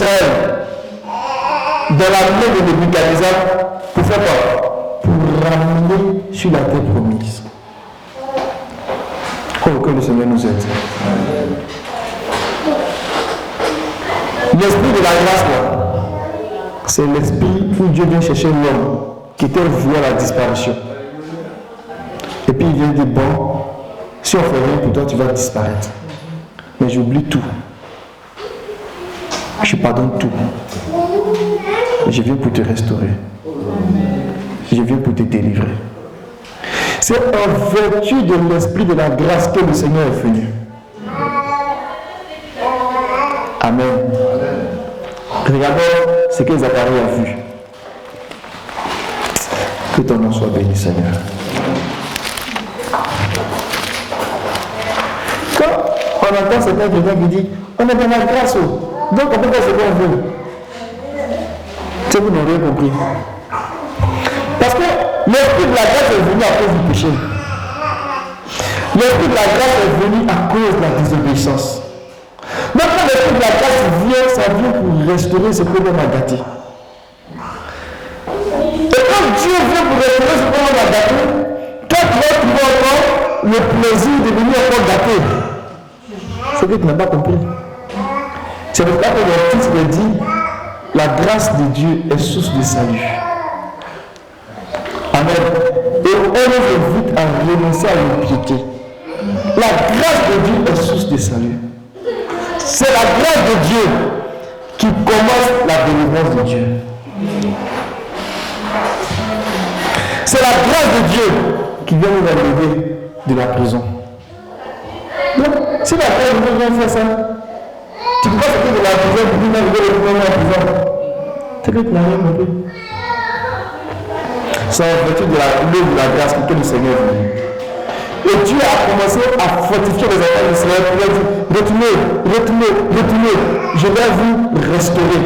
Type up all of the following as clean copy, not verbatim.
d'Israël dans la main de Nebuchadnezzar pour faire quoi? Pour ramener sur la terre promise. Oh, que le Seigneur nous aide. L'esprit de la grâce, là, c'est l'esprit où Dieu vient chercher l'homme qui était voué à la disparition. Et puis il vient dire, bon, si on fait rien pour toi, tu vas disparaître. Mais j'oublie tout. Je pardonne tout. Je viens pour te restaurer. Je viens pour te délivrer. C'est en vertu de l'esprit de la grâce que le Seigneur est venu. Amen. Regardons ce que Zacharie a vu. Que ton nom soit béni, Seigneur. Quand on entend certains quelqu'un qui dit, on est dans la grâce, donc on peut faire ce qu'on veut. C'est vous n'aurez rien compris. Parce que l'esprit de la grâce est venu à cause du péché. L'esprit de la grâce est venu à cause de la désobéissance. Donc quand l'esprit de la grâce vient, ça vient pour restaurer ce que l'homme a gâté. Et quand Dieu vient pour restaurer ce que l'homme a gâté, quand tu vas trouver encore le plaisir de venir encore gâter, c'est que tu n'as pas compris. C'est pour ça que le titre dit, la grâce de Dieu est source de salut. Amen. Et on nous invite à renoncer à l'impiété. La grâce de Dieu est source de salut. C'est la grâce de Dieu qui commence la délivrance de Dieu. C'est la grâce de Dieu qui vient nous enlever de la prison. Donc, si la grâce de Dieu vient faire ça, tu ne peux pas sortir de la prison pour venir arriver le premier en prison. C'est que tu n'as rien compris. C'est en vertu de l'œuvre de la grâce que le Seigneur est venu. Et Dieu a commencé à fortifier les enfants d'Israël pour leur dire, retournez, je vais vous restaurer.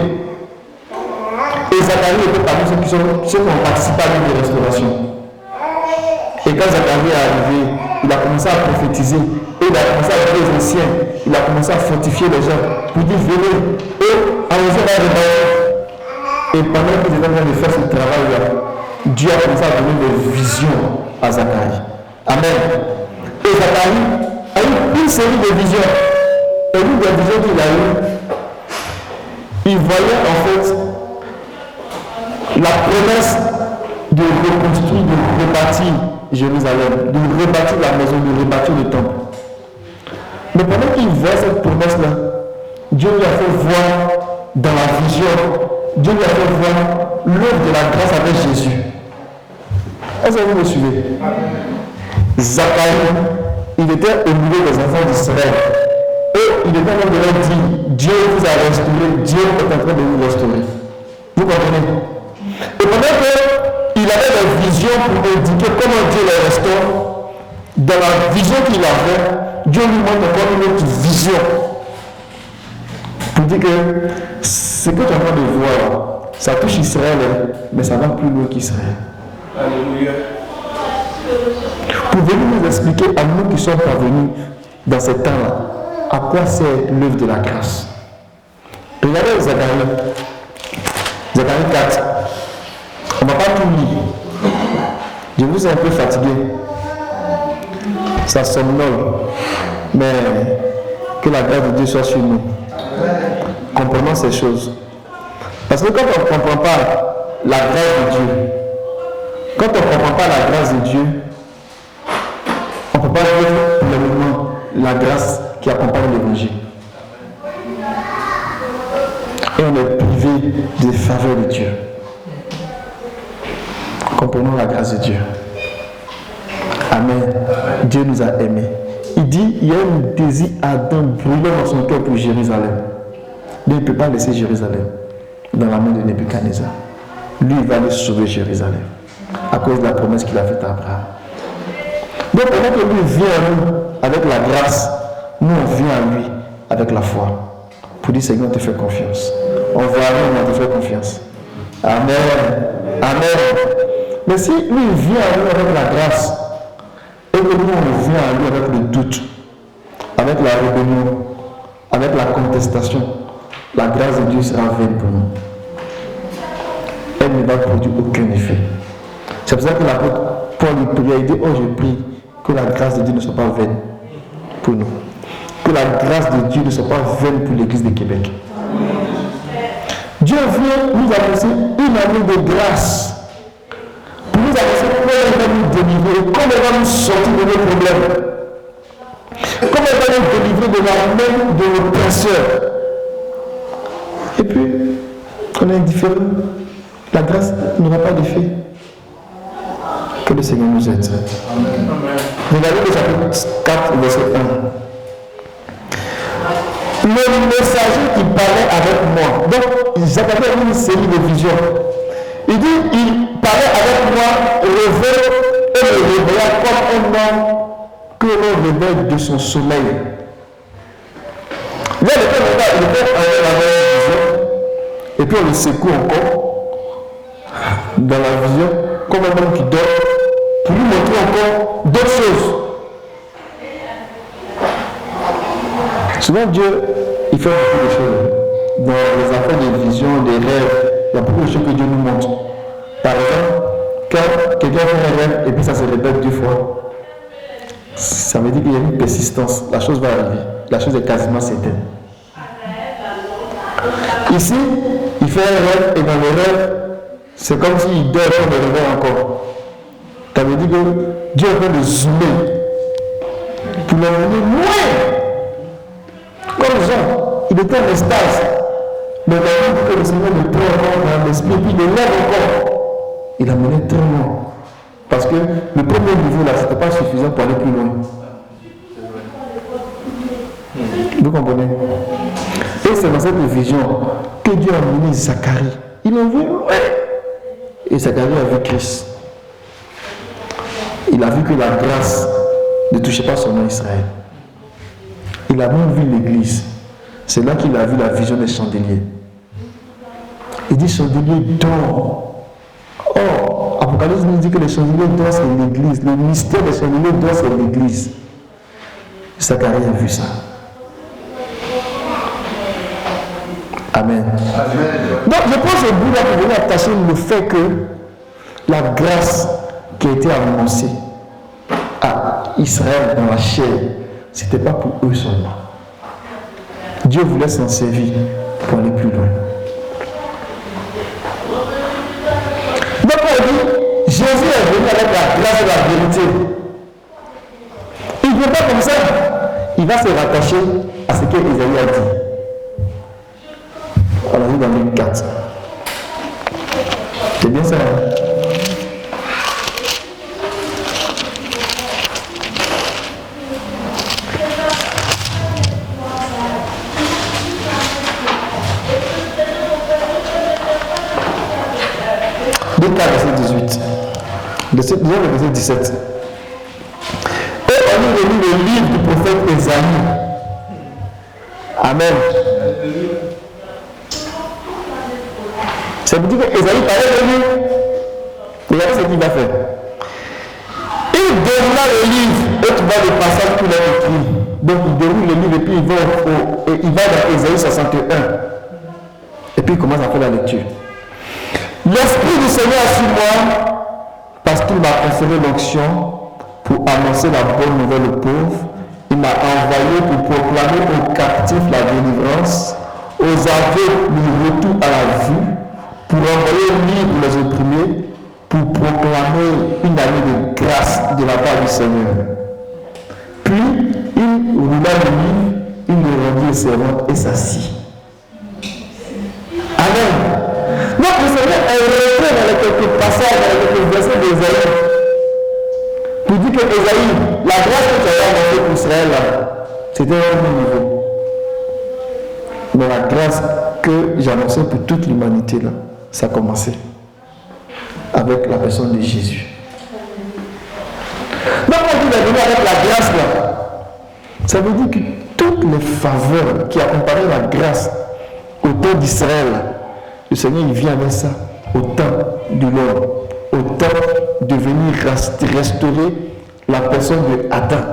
Et Zacharie était parmi ceux qui ont participé à l'œuvre de restauration. Et quand Zacharie est arrivé, il a commencé à prophétiser. Et il a commencé à dire aux anciens, il a commencé à fortifier les gens pour dire venez. Et allons-y dans le bain. Et pendant que j'étais en train de faire ce travail-là, Dieu a commencé à donner des visions à Zacharie. Amen. Et Zacharie a eu une série de visions. Et l'une des visions qu'il a eues, il voyait en fait la promesse de reconstruire, de rebâtir Jérusalem, de rebâtir la maison, de rebâtir le temple. Mais pendant qu'il voit cette promesse-là, Dieu lui a fait voir dans la vision, Dieu lui a fait voir l'œuvre de la grâce avec Jésus. Est-ce que vous me suivez? Zacharie, il était au milieu des enfants d'Israël. Et il était en train de leur dire, Dieu vous a restauré, Dieu est en train de vous restaurer. Vous comprenez? Et pendant qu'il avait des visions pour indiquer comment Dieu les restaure, dans la vision qu'il avait, Dieu lui montre encore une autre vision. Pour dire que ce que tu es en train de voir, ça touche Israël, mais ça va plus loin qu'Israël. Alléluia. Pouvez-vous nous expliquer à nous qui sommes parvenus dans ce temps-là, à quoi sert l'œuvre de la grâce? Regardez Zacharie. Zacharie 4. On ne va pas tout lire. Je vous ai un peu fatigué. Ça somnole. Mais que la grâce de Dieu soit sur nous. Comprenons ces choses. Parce que quand on ne comprend pas la grâce de Dieu, quand on ne comprend pas la grâce de Dieu, on ne peut pas vivre pleinement la grâce qui accompagne l'évangile. Et on est privé des faveurs de Dieu. Comprenons la grâce de Dieu. Amen. Dieu nous a aimés. Il dit, il y a un désir ardent brûlant dans son cœur pour Jérusalem. Mais il ne peut pas laisser Jérusalem dans la main de Nebuchadnezzar. Lui, il va aller sauver Jérusalem à cause de la promesse qu'il a faite à Abraham. Donc, pendant que lui vient à nous avec la grâce, nous on vient à lui avec la foi. Pour dire, Seigneur, on te fait confiance. On va aller, on te fait confiance. Amen. Amen. Mais si lui vient à nous avec la grâce, et que nous on vient à lui avec le doute, avec la rébellion, avec la contestation, la grâce de Dieu sera vaine pour nous. Elle ne va produire aucun effet. C'est pour ça que l'apôtre Paul il prie, il dit, oh je prie que la grâce de Dieu ne soit pas vaine pour nous. Que la grâce de Dieu ne soit pas vaine pour l'Église de Québec. Dieu vient nous annoncer une année de grâce. Pour nous annoncer comment il va nous délivrer, comment il va nous sortir de nos problèmes. Comment il va nous délivrer de la main de l'oppresseur. Et puis, on est indifférent. La grâce n'aura pas d'effet. Que le Seigneur nous aide. Regardez le chapitre 4, verset 1. Le messager qui parlait avec moi. Donc, Zacharie a une série de visions. Il dit, il parlait avec moi, rêvait et me réveilla comme un homme que l'on réveille de son sommeil. Il était en vision, et puis on le secoue encore dans la vision, comme un homme qui dort, pour lui montrer encore d'autres choses. Souvent Dieu, il fait beaucoup de choses. Dans les affaires des visions, des rêves, il y a beaucoup de choses que Dieu nous montre. Par exemple, quand quelqu'un fait un rêve et puis ça se répète 2 fois, ça veut dire qu'il y a une persistance. La chose va arriver. La chose est quasiment certaine. Ici, il fait un rêve et dans le rêve, c'est comme s'il dort et il réveille encore. Ça veut dire que Dieu est en train de zoomer pour l'emmener loin. Comme Jean, il était en extase. Mais il a dit que le Seigneur le prend encore dans l'esprit, puis il le lève encore. Il l'a mené très loin. Parce que le premier niveau là, ce n'était pas suffisant pour aller plus loin. Vous comprenez? Et c'est dans cette vision que Dieu a mené Zacharie. Il l'a vu loin. Et Zacharie a vu Christ. Il a vu que la grâce ne touchait pas seulement Israël. Il a même vu l'église. C'est là qu'il a vu la vision des chandeliers. Il dit chandelier d'or. Or, Apocalypse nous dit que les chandeliers d'or c'est l'église. Le mystère des chandeliers d'or c'est l'église. Zacharie a vu ça. Amen. Donc je pense au bout là pour venir attacher le fait que la grâce qui a été annoncée à Israël dans la chair, ce n'était pas pour eux seulement. Dieu voulait s'en servir pour aller plus loin. Donc on dit, Jésus est venu avec la grâce et la vérité. Il ne vient pas comme ça. Il va se rattacher à ce que Isaïe a dit. On l'a vu dans Luc 4. C'est bien ça. Hein? Luc 4, verset 18. Verset 17. Et on nous relit le livre du prophète Ésaïe. Amen. Ça veut dire que Ésaïe parlait de lui. Regardez ce qu'il va faire. Il donnera le livre et tu vois le passage qu'il a écrit. Donc il déroule le livre et puis il va dans Ésaïe 61. Et puis il commence à faire la lecture. L'Esprit du Seigneur est sur moi parce qu'il m'a conféré l'onction pour annoncer la bonne nouvelle aux pauvres. Il m'a envoyé pour proclamer aux captifs la délivrance, aux aveugles le retour à la vue, pour envoyer libre les opprimés, pour proclamer une année de grâce de la part du Seigneur. Puis, il roula le livre, il le rendit au servant et s'assit. Amen. Donc, le Seigneur est rentré dans les quelques passages, dans les quelques versets d'Ésaïe, pour dire que Ésaïe, la grâce que tu as annoncée pour Israël, c'était un autre niveau. Mais la grâce que j'annonçais pour toute l'humanité, là, ça a commencé avec la personne de Jésus. Donc, quand il est venu avec la grâce, là, ça veut dire que toutes les faveurs qui accompagnaient la grâce au temps d'Israël, le Seigneur il vient avec ça au temps de l'homme, au temps de venir restaurer la personne de Adam.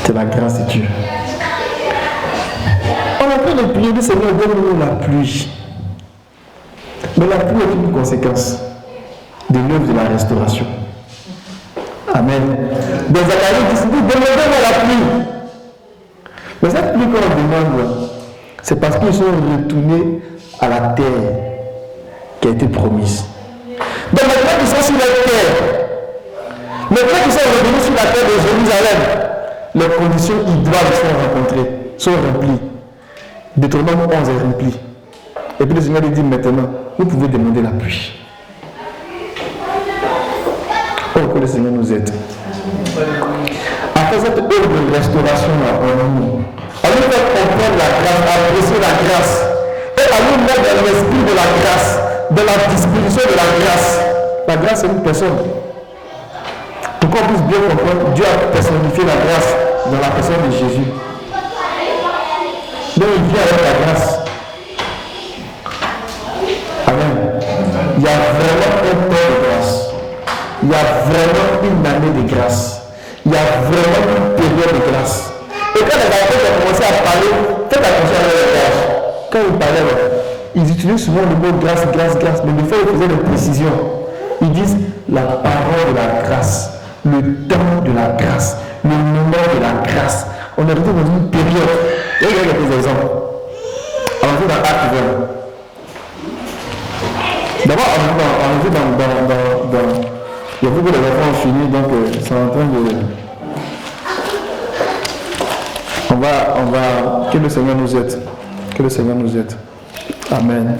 C'est C'est la grâce de Dieu. On a fait de prier, le Seigneur, donne-nous la pluie. Mais la pluie est une conséquence de l'œuvre de la restauration. Amen. Dans Zacharie, il dit, demandez-moi la pluie. Mais cette pluie qu'on demande, c'est parce qu'ils sont retournés à la terre qui a été promise. Donc maintenant qu'ils sont sur la terre, maintenant qu'ils sont revenus sur la terre de Jérusalem, les conditions idoines sont rencontrées, sont remplies. Deutéronome 11 est rempli. Et puis le Seigneur lui dit maintenant, vous pouvez demander la pluie. Oh, que le Seigneur nous aide. Après cette œuvre de restauration-là en nous, à nous faire comprendre la grâce, à apprécier la grâce, et à nous mettre dans l'esprit de la grâce, dans la disposition de la grâce. La grâce, c'est une personne. Pour qu'on puisse bien comprendre, Dieu a personnifié la grâce dans la personne de Jésus. Donc il vient avec la grâce. Amen. Il y a vraiment un temps de grâce. Il y a vraiment une année de grâce. Il y a vraiment une période de grâce. Et quand les apôtres ont commencé à parler, faites attention à leur grâce. Quand ils parlaient, ils utilisent souvent le mot grâce, grâce, grâce, mais des fois ils faisaient des précisions. Ils disent la parole de la grâce, le temps de la grâce, le moment de la grâce. On est rentré dans une période. Et il y a quelques exemples. On est dans Acte 20. D'abord, on est dans il y a beaucoup de enfants ont fini, donc c'est en train de... On va... Que le Seigneur nous aide. Que le Seigneur nous aide. Amen.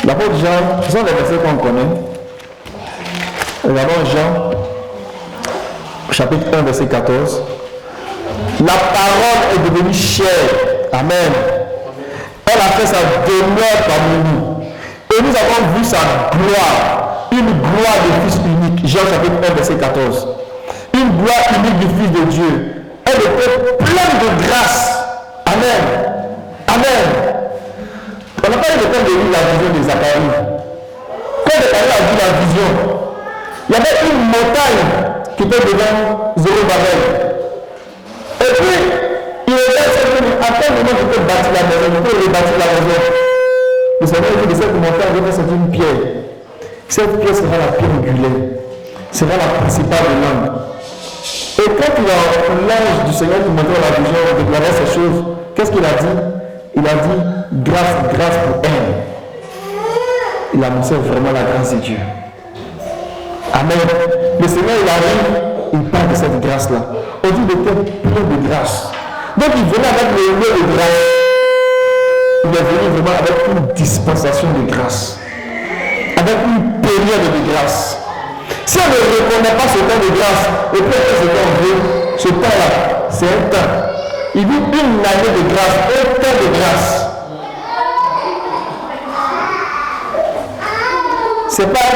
L'apôtre Jean, ce sont les versets qu'on connaît. Regardons Jean, chapitre 1, verset 14. La parole est devenue chair. Amen. Elle a fait sa demeure parmi nous. Et nous avons vu sa gloire, une gloire de Fils unique. Jean chapitre 1, verset 14. Une gloire unique du Fils de Dieu. Elle était pleine de grâce. Amen. Amen. On n'a pas eu le temps de lire la vision de Zacharie. Quand Zacharie a vu la vision, il y avait une montagne qui était devant Zorobabel. Et puis, il était à quel moment tu peux bâtir la maison, tu peux rebâtir la maison. Le Seigneur dit de cette montagne, c'est une pierre. Cette pierre sera la pierre angulaire, sera la principale de l'angle. Et quand l'ange du Seigneur qui montrait la vision déclarait ces choses, qu'est-ce qu'il a dit? Il a dit grâce, grâce pour elle. Il annonçait vraiment la grâce de Dieu. Amen. Le Seigneur, il arrive, il parle de cette grâce-là. On dit qu'il était plein de grâce. Donc il venait avec le nez de grâce. Il est venu vraiment avec une dispensation de grâce. Avec une période de grâce. Si on ne reconnaît pas ce temps de grâce, et puis ce temps veut, ce temps-là, c'est un temps. Il dit une année de grâce, un temps de grâce. C'est pas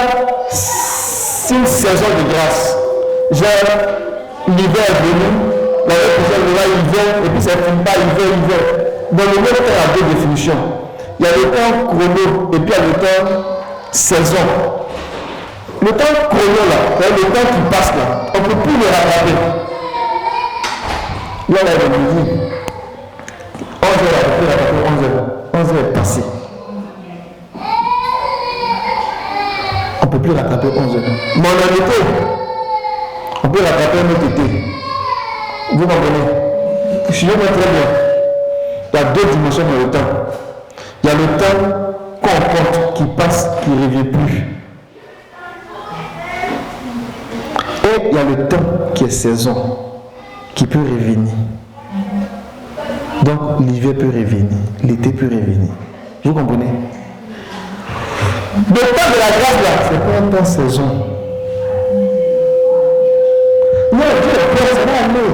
une saison de grâce. Genre, l'hiver est venu, l'année prochaine, là, il vient, et puis ça ne finit pas, l'hiver. Dans le même temps, il y a deux définitions. Il y a le temps chrono, et puis il y a le temps saison. Le temps chrono, là, c'est le temps qui passe là, on ne peut plus le rattraper. Là, on a dit 11 heures, on peut rattraper 11 heures. 11 heures est passé. On ne peut plus rattraper 11 heures. Mais en été, on peut rattraper un autre été. Vous comprenez? Je me très bien. Il y a deux dimensions dans le temps. Il y a le temps qu'on compte, qui passe, qui ne revient plus. Et il y a le temps qui est saison, qui peut revenir. Donc l'hiver peut revenir, l'été peut revenir. Vous comprenez? Le temps de la grâce là, c'est pas un temps saison. Non, Dieu est prêt, ça va aller.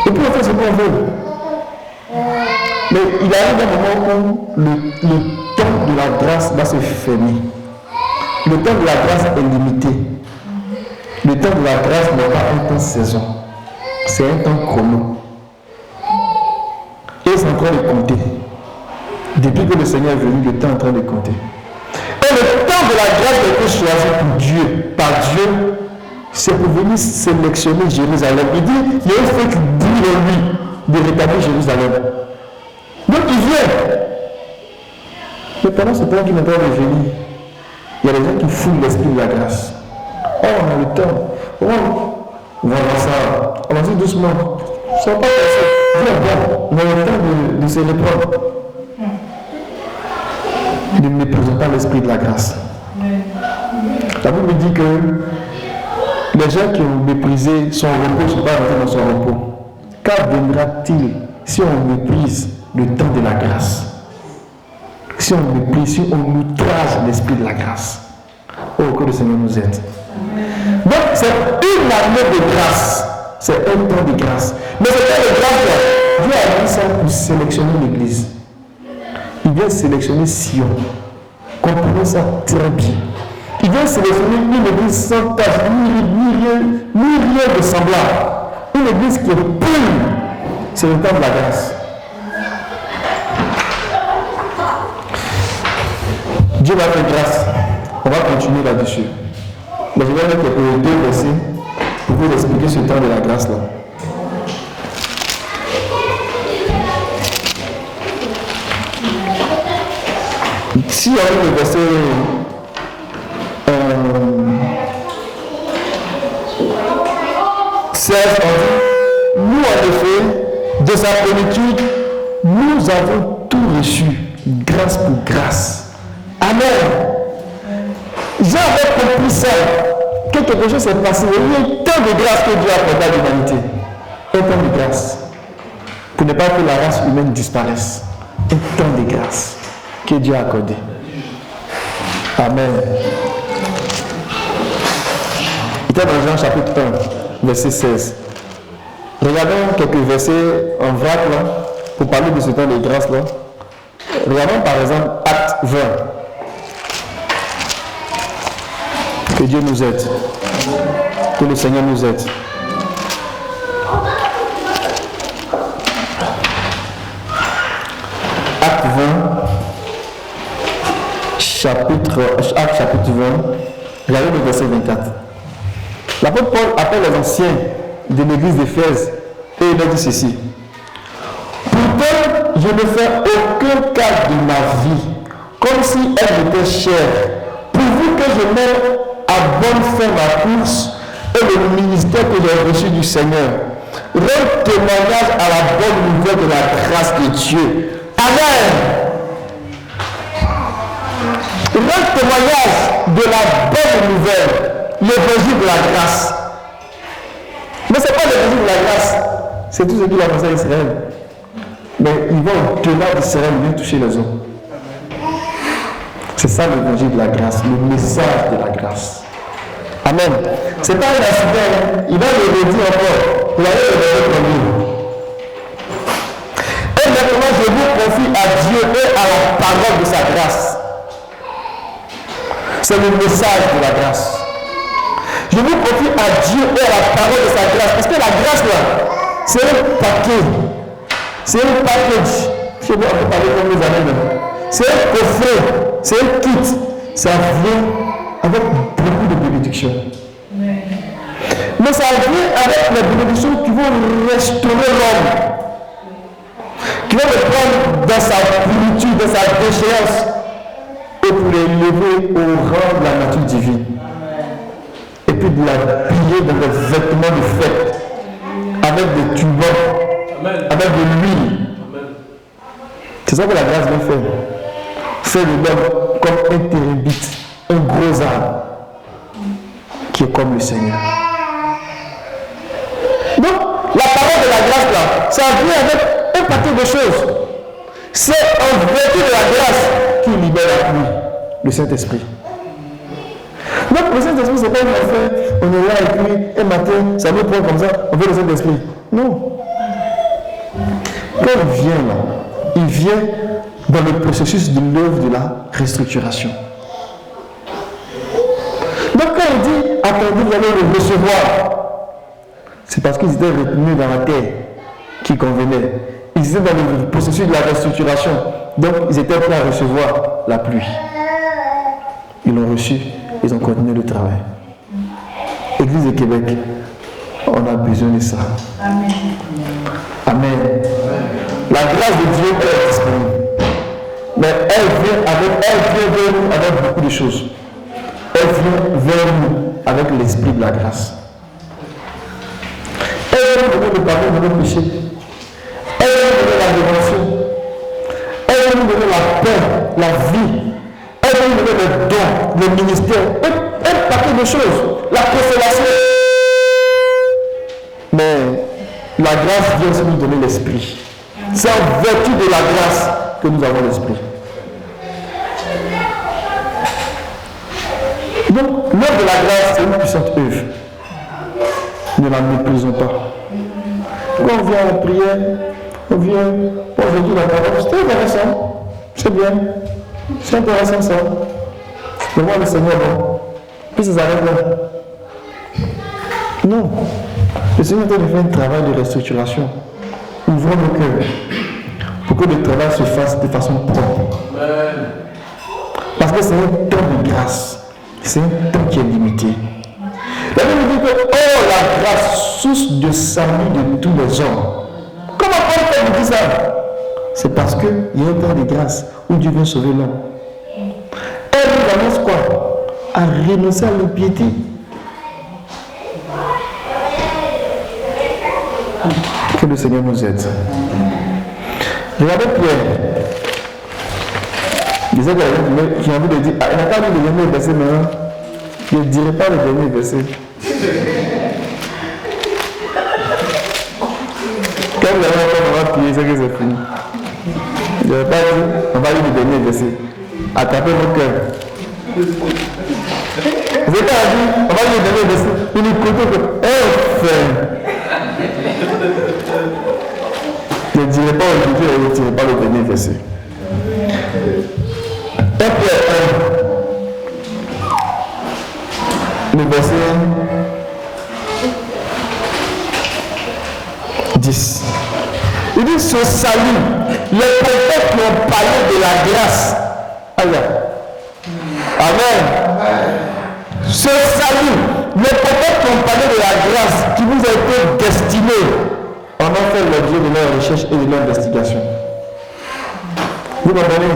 Et puis on fait ce qu'on veut. Mais il arrive un moment où le temps de la grâce va se fermer. Le temps de la grâce est limité. Le temps de la grâce n'est pas un temps saison. C'est un temps chrono. Et c'est en train de compter. Depuis que le Seigneur est venu, le temps est en train de compter. Et le temps de la grâce a été choisi pour Dieu, par Dieu, c'est pour venir sélectionner Jérusalem. Il dit, il y a un feu qui brûle en lui de rétablir Jérusalem. Donc il vient. Mais pendant ce temps qu'il est en train de venir, il y a des gens qui foulent l'esprit de la grâce. Oh, on a le temps. Oh, on va voir ça. Allons-y doucement. Ça va pas passer. Viens, on a le temps de se reprendre. Ne méprisons pas l'esprit de la grâce. La Bible dit que les gens qui ont méprisé son repos ne sont pas rentrés dans son repos. Qu'adviendra-t-il si on méprise le temps de la grâce? Si on méprise, si on outrage l'esprit de la grâce? Oh, que le Seigneur nous aide. Donc, c'est une année de grâce. C'est un temps de grâce. Mais ce temps de grâce, Dieu a mis ça pour sélectionner l'Église. Il vient sélectionner Sion. Comprenez ça très bien. Il vient sélectionner une église sans tache, ni rien de semblable. Une église qui est pure. C'est le temps de la grâce. Dieu va faire grâce. On va continuer là-dessus. Mais je vais mettre quelques deux versets pour vous expliquer ce temps de la grâce là. Si on lit le verset 16, on dit, nous en effet, de sa plénitude, nous avons tout reçu, grâce pour grâce. Amen. Jean avait compris ça, que quelque chose s'est passé. Il y a eu un temps de grâce que Dieu a accordé à l'humanité. Un temps de grâce. Pour ne pas que la race humaine disparaisse. Un temps de grâce que Dieu a accordé. Amen. Il est dans Jean chapitre 1, verset 16. Regardons quelques versets en vrac là, pour parler de ce temps de grâce là. Regardons par exemple Acte 20. Que Dieu nous aide. Que le Seigneur nous aide. Acte 20, Acte chapitre 20, regardez le verset 24. L'apôtre Paul appelle les anciens de l'église d'Éphèse et il a dit ceci. Pourtant, je ne fais aucun cas de ma vie, comme si elle était chère, pourvu que je mène à bonne fin ma course et le ministère que j'ai reçu du Seigneur. Rends témoignage à la bonne nouvelle de la grâce de Dieu. Amen. Rends témoignage de la bonne nouvelle, l'évangile de la grâce. Mais ce n'est pas l'évangile de la grâce, c'est tout ce qu'il a fait à Israël. Mais ils vont au-delà d'Israël, ils viennent toucher les hommes. C'est ça l'évangile de la grâce, le message de la grâce. Amen. Ce n'est pas un accident, il va le redire encore. Vous allez le redire comme lui. Et maintenant, je vous confie à Dieu et à la parole de sa grâce. C'est le message de la grâce. Je vous confie à Dieu et à la parole de sa grâce. Parce que la grâce là, c'est un paquet. C'est un package. Je vais en parler comme les amis même. C'est un coffret. C'est un kit. Ça vient avec beaucoup de bénédictions. Mais ça vient avec les bénédictions qui vont restaurer l'homme. Qui vont le prendre dans sa plénitude, dans sa déchéance. Et pour l'élever au rang de la nature divine. Et puis de l'habiller dans des vêtements de fête. Avec des turbans. Avec de l'huile. C'est ça que la grâce vient faire. Faire le homme comme un térébite, un gros arbre qui est comme le Seigneur. Donc, la parole de la grâce là, ça vient avec un paquet de choses. C'est en vertu de la grâce qui libère la pluie, le Saint-Esprit. Donc, le Saint-Esprit, c'est pas une affaire, on est là et puis un matin, ça nous prend comme ça, on veut le Saint-Esprit. Non. Quand il vient là, il vient dans le processus de l'œuvre de la restructuration. Donc quand il dit, attendez, vous allez le recevoir, c'est parce qu'ils étaient retenus dans la terre qui convenait. Ils étaient dans le processus de la restructuration. Donc ils étaient prêts à recevoir la pluie. Ils l'ont reçu, ils ont continué le travail. Église de Québec, on a besoin de ça. Amen. Amen. La grâce de Dieu est disponible. Mais elle vient vers nous avec beaucoup de choses. Elle vient vers nous avec l'esprit de la grâce. Elle vient nous donner le pardon de nos péchés. Elle vient nous donner la révélation. Elle vient nous donner la paix, la vie. Elle vient nous donner le don, le ministère, un paquet de choses. La consolation. Mais la grâce vient aussi nous donner l'esprit. C'est en vertu de la grâce que nous avons l'esprit. Donc, l'œuvre de la grâce, c'est une puissante œuvre. Ne la méprisons pas. Quand on vient en prière, on vient, aujourd'hui la parole, c'est intéressant. C'est bien. C'est intéressant ça. Mais moi, le Seigneur, bon. Puis ça s'arrête là. Non. Le Seigneur doit faire un travail de restructuration. Ouvrons nos cœurs pour que le travail se fasse de façon propre. Parce que c'est un temps de grâce. C'est un temps qui est limité. La Bible dit que, oh, la grâce, source de salut de tous les hommes. Comment Paul peut dire ça? C'est parce qu'il y a un temps de grâce où Dieu vient sauver l'homme. Elle nous annonce quoi? À renoncer à l'impiété. Que le Seigneur nous aide. Regardez Pierre. Je sais qu'il y a envie de dire, il n'a pas dit le dernier verset, mais je ne dirai pas le dernier verset. Quand vous allez on va prier, c'est que c'est fini. Je n'ai pas dit, on va lire le dernier verset. Attrapez vos cœurs. Vous avez pas dit, on va lire le dernier verset. Il nous côté que, je ne dirai pas aujourd'hui, je ne dirai pas le dernier verset. 1 Pierre 1, le verset 10. Il dit ce salut, les prophètes qui ont parlé de la grâce. Amen. Ce salut, les prophètes qui ont parlé de la grâce qui vous a été destinée, en ont fait l'objet de leur recherche et de leur investigation. Vous comprenez?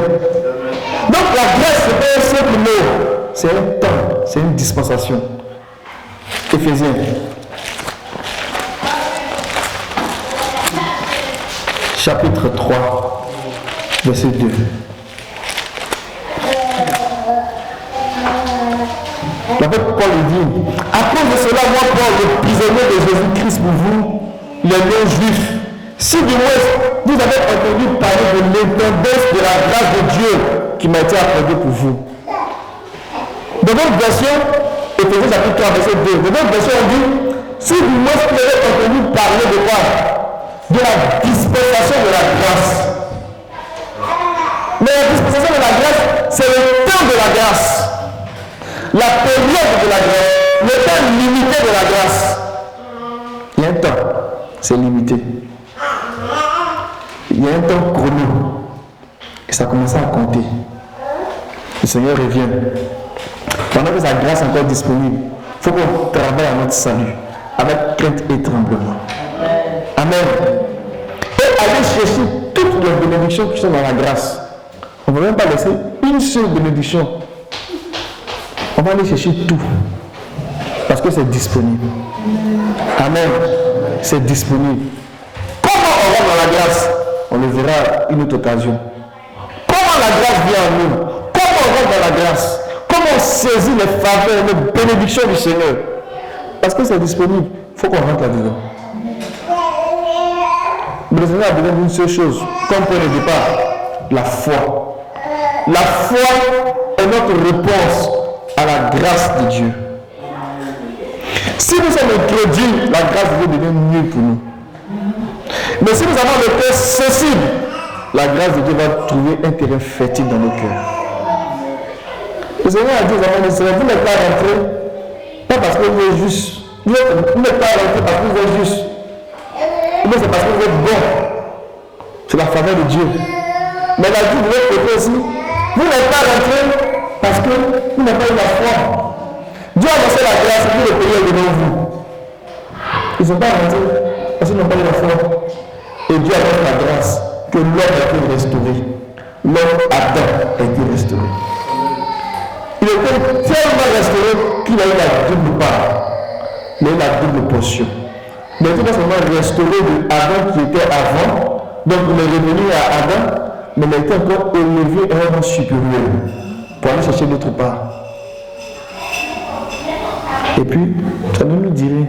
Donc la grâce, c'est pas un simple mot, c'est un temps, c'est une dispensation. Éphésiens. Chapitre 3, verset 2. L'apôtre Paul dit, à cause de cela, moi Paul, le prisonnier de Jésus-Christ pour vous, les non-juifs, si du moins vous avez entendu parler de l'intendance de la grâce de Dieu qui m'a été accordée pour vous. Dans votre version, Éphésiens chapitre 3, verset 2, dans votre version on dit, si du moins vous avez entendu parler de quoi? De la dispensation de la grâce. Mais la dispensation de la grâce, c'est le temps de la grâce. La période de la grâce, le temps limité de la grâce. Il y a un temps, c'est limité. Il y a un temps chrono. Et ça commence à compter. Le Seigneur revient. Pendant que sa grâce est encore disponible, il faut qu'on travaille à notre salut avec crainte et tremblement. Amen. Et aller chercher toutes les bénédictions qui sont dans la grâce. On ne va même pas laisser une seule bénédiction. On va aller chercher tout. Parce que c'est disponible. Amen. C'est disponible. Comment on rentre dans la grâce? On le verra une autre occasion. Comment la grâce vient en nous? Comment on rentre dans la grâce? Comment on saisit les faveurs, les bénédictions du Seigneur? Parce que c'est disponible. Il faut qu'on rentre là-dedans. Mais le Seigneur a besoin d'une seule chose, comme pour le départ, la foi. La foi est notre réponse à la grâce de Dieu. Si nous sommes incrédules, la grâce de Dieu devient mieux pour nous. Mais si nous avons le cœur sensible, la grâce de Dieu va trouver un terrain fertile dans nos cœurs. Le Seigneur a dit aux enfants d'Israël, vous n'êtes pas rentrés, pas parce que vous êtes juste. Vous n'êtes pas rentrés parce que vous êtes juste. Mais c'est parce que vous êtes bon. C'est la faveur de Dieu. Mais il a dit de l'autre côté aussi, vous n'êtes pas rentrés parce que vous n'avez pas eu la foi. Dieu a annoncé la grâce pour le pays devant vous. Ils ne sont pas rentrés parce qu'ils n'ont pas eu la foi. Et Dieu annonce la grâce que l'homme a été restauré. L'homme Adam a été restauré. Il était tellement restauré qu'il a eu la double part. Il a eu la double portion. Mais il n'est pas seulement restauré de Adam qui était avant. Donc il est revenu à Adam, mais il a été encore élevé à un rang supérieur pour aller chercher d'autre part. Et puis, ça nous dirait,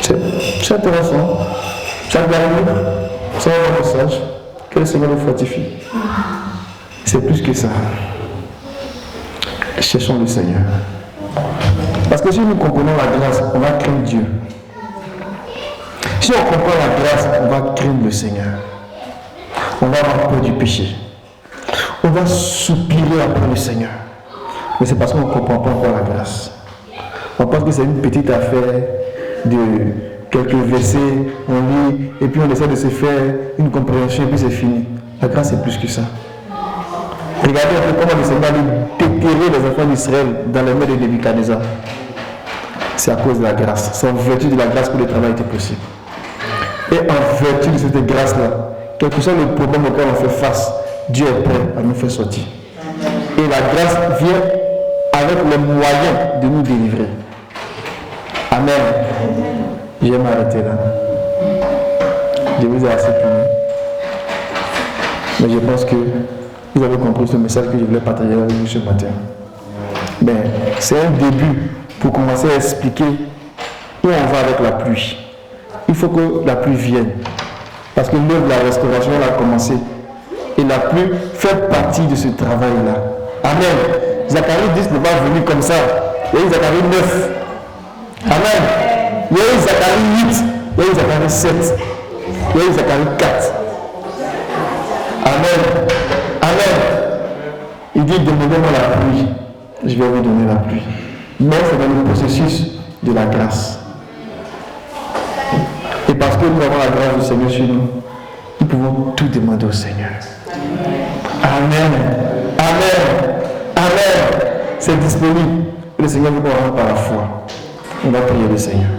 c'est intéressant, chaque dernier, c'est un message que le Seigneur nous fortifie. C'est plus que ça. Cherchons le Seigneur. Parce que si nous comprenons la grâce, on va craindre Dieu. Si on comprend la grâce, on va craindre le Seigneur. On va avoir peur du péché. On va soupirer après le Seigneur. Mais c'est parce qu'on ne comprend pas encore la grâce. On pense que c'est une petite affaire de quelques versets, on lit, et puis on essaie de se faire une compréhension, et puis c'est fini. La grâce, c'est plus que ça. Regardez un peu comment le Seigneur a déterré les enfants d'Israël dans les mains de Nebuchadnezzar. C'est à cause de la grâce. C'est en vertu de la grâce que le travail était possible. Et en vertu de cette grâce-là, quel que soit le problème auquel on fait face, Dieu est prêt à nous faire sortir. Et la grâce vient avec les moyens de nous délivrer. Amen. Je vais m'arrêter là. Je vous ai assez puni. Mais je pense que vous avez compris ce message que je voulais partager avec vous ce matin. Ben, c'est un début pour commencer à expliquer où on va avec la pluie. Il faut que la pluie vienne. Parce que l'œuvre de la restauration a commencé. Et la pluie fait partie de ce travail-là. Amen. Zacharie 10 n'est pas venu comme ça. Il y a eu Zacharie 9. Amen. Il y a eu Zacharie 8. Il y a eu Zacharie 7. Il y a eu Zacharie 4. Amen. Amen. Il dit, demandez-moi la pluie. Je vais vous donner la pluie. Mais c'est dans le processus de la grâce. Et parce que nous avons la grâce du Seigneur sur nous, nous pouvons tout demander au Seigneur. Amen. Amen. Amen. C'est disponible. Le Seigneur vous rendre par la foi. On va prier le Seigneur.